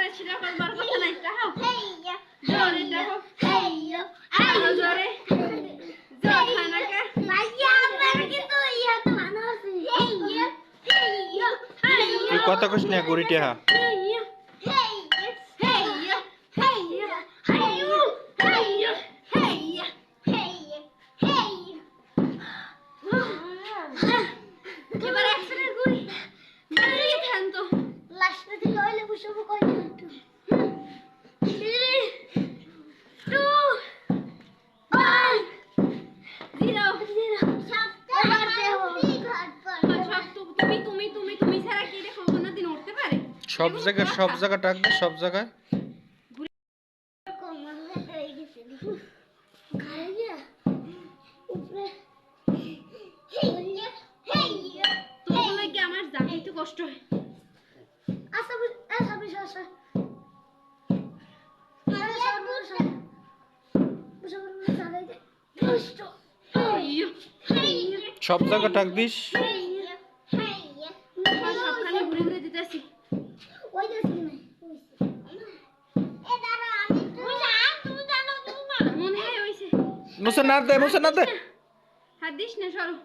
জোরে ছিল করবার কথা নাই তাও জোরে দেখো আরো জোরে জোর খানাকা ভাইয়া আমার কিন্তু ইয়া তো ভালো আছে তুই কত কইস না গড়িটা এবার একসাথে ঘুরি বেরিয়ে থান তো লাস্টে থেকে হইলে বসবো কই একটু 3 2 1 তুমি ছাড়া কি দেখো কোনদিন উঠতে পারে সব জায়গা টাক দে সব জায়গায় তোমার লাগে আমার যাইতে কষ্ট হয় সব জায়গা টাক দিস সবখানে ঘুরে ঘুরে দিতেছি মনে হয় হইছে মুছে না দে হাত দিস না সরো